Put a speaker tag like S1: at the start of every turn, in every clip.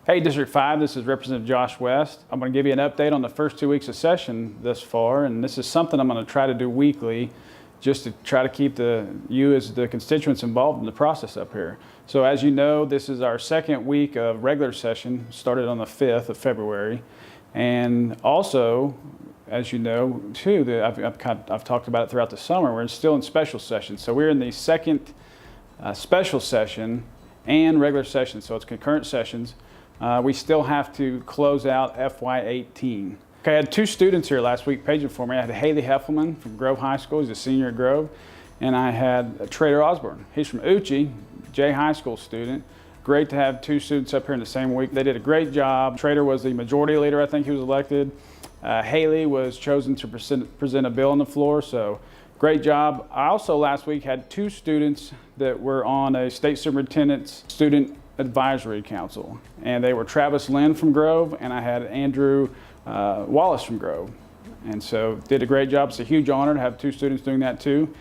S1: Hey, District 5, this is Representative Josh West. I'm going to give you an update on the first 2 weeks of session thus far, and this is something I'm going to try to do weekly just to try to keep you as the constituents involved in the process up here. So as you know, this is our second week of regular session, started on the 5th of February. And also, as you know, too, I've talked about it throughout the summer, we're still in special session. So we're in the second special session and regular session, so it's concurrent sessions. We still have to close out FY18. Okay, I had two students here last week paging for me. I had Haley Heffelman from Grove High School, he's a senior at Grove, and I had Trader Osborne. He's from Uchi, Jay High School student. Great to have two students up here in the same week. They did a great job. Trader was the majority leader, I think he was elected. Haley was chosen to present a bill on the floor, so great job. I also last week had two students that were on a state superintendent's student advisory council, and they were Travis Lynn from Grove, and I had Andrew Wallace from Grove, and so did a great job. It's a huge honor to have two students doing that too.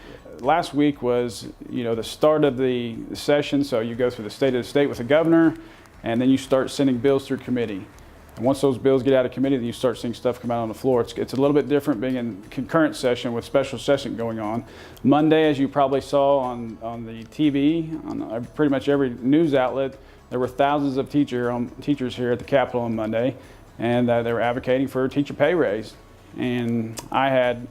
S1: Last week was, the start of the session, so you go through the state of the state with the governor, and then you start sending bills through committee. And once those bills get out of committee, then you start seeing stuff come out on the floor. It's a little bit different being in concurrent session with special session going on. Monday, as you probably saw on the TV, on pretty much every news outlet, there were thousands of teachers here at the Capitol on Monday, and they were advocating for a teacher pay raise. And I had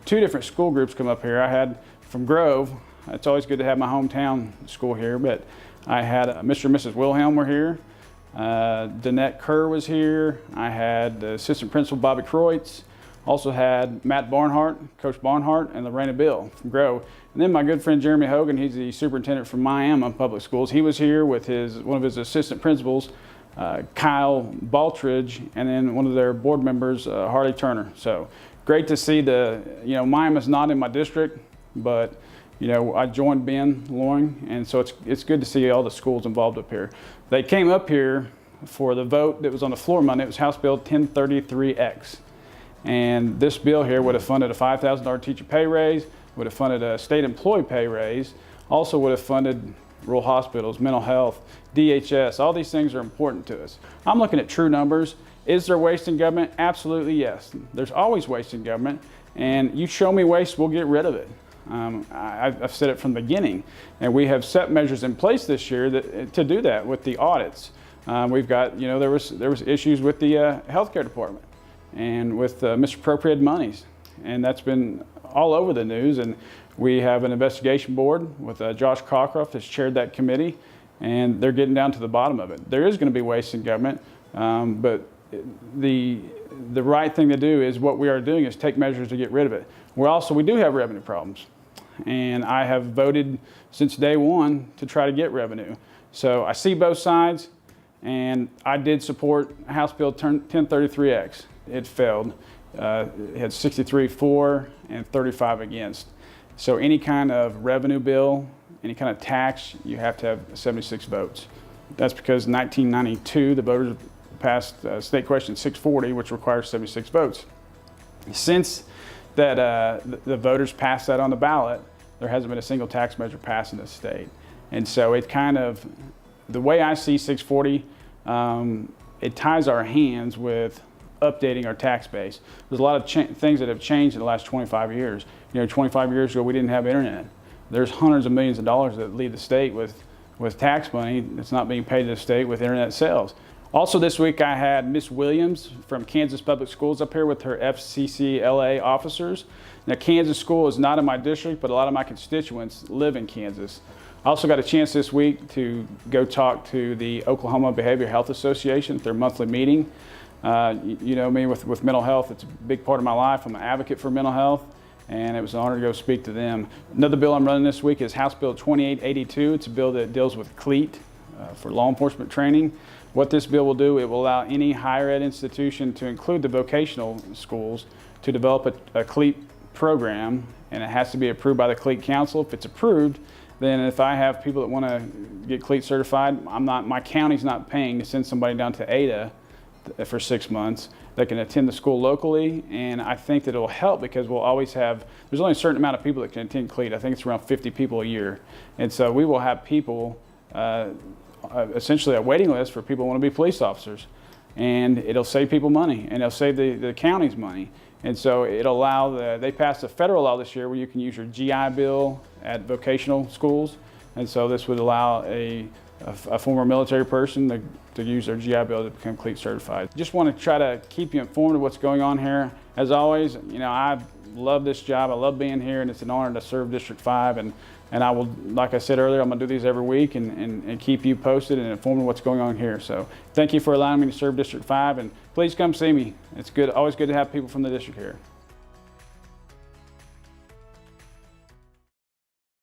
S1: two different school groups come up here. I had from Grove. It's always good to have my hometown school here, but I had Mr. and Mrs. Wilhelm were here. Danette Kerr was here. I had Assistant Principal Bobby Kreutz. Also had Matt Barnhart, Coach Barnhart, and Lorena Bill from Grove. And then my good friend Jeremy Hogan, he's the superintendent from Miami Public Schools. He was here with one of his assistant principals, Kyle Baltridge, and then one of their board members, Harley Turner. So great to see Miami's not in my district, but I joined Ben Loring, and so it's good to see all the schools involved up here. They came up here for the vote that was on the floor Monday. It was House Bill 1033X. And this bill here would have funded a $5,000 teacher pay raise, would have funded a state employee pay raise, also would have funded rural hospitals, mental health, DHS. All these things are important to us. I'm looking at true numbers. Is there waste in government? Absolutely yes. There's always waste in government, and you show me waste, we'll get rid of it. I've said it from the beginning, and we have set measures in place this year to do that with the audits. We've got, there was issues with the healthcare department and with misappropriated monies, and that's been all over the news. And we have an investigation board with Josh Cockcroft has chaired that committee, and they're getting down to the bottom of it. There is going to be waste in government, but the right thing to do is what we are doing is take measures to get rid of it. We do have revenue problems, and I have voted since day one to try to get revenue. So I see both sides, and I did support House Bill 1033X. It failed. It had 63 for and 35 against. So any kind of revenue bill, any kind of tax, you have to have 76 votes. That's because in 1992, the voters passed State Question 640, which requires 76 votes. Since that the voters passed that on the ballot, there hasn't been a single tax measure passed in this state. And so it kind of, the way I see 640, it ties our hands with updating our tax base. There's a lot of things that have changed in the last 25 years. 25 years ago we didn't have internet. There's hundreds of millions of dollars that leave the state with tax money that's not being paid to the state with internet sales. Also this week I had Miss Williams from Kansas Public Schools up here with her FCCLA officers. Now Kansas school is not in my district, but a lot of my constituents live in Kansas. I also got a chance this week to go talk to the Oklahoma Behavioral Health Association at their monthly meeting. You know me with mental health, it's a big part of my life. I'm an advocate for mental health, and it was an honor to go speak to them. Another bill I'm running this week is House Bill 2882. It's a bill that deals with CLEAT for law enforcement training. What this bill will do, it will allow any higher ed institution to include the vocational schools to develop a CLEAT program, and it has to be approved by the CLEAT Council. If it's approved, then if I have people that want to get CLEAT certified, my county's not paying to send somebody down to Ada for 6 months. They can attend the school locally, and I think that it will help because we'll always have, there's only a certain amount of people that can attend CLEAT. I think it's around 50 people a year. And so we will have people essentially a waiting list for people who want to be police officers. And it'll save people money, and it'll save the county's money. And so it'll allow they passed a federal law this year where you can use your GI Bill at vocational schools. And so this would allow a former military person to use their GI Bill to become CLEAT certified. Just want to try to keep you informed of what's going on here. As always, I love this job. I love being here, and it's an honor to serve District 5. And I will, like I said earlier, I'm going to do these every week and keep you posted and informed of what's going on here. So thank you for allowing me to serve District 5, and please come see me. It's good, always good to have people from the district here.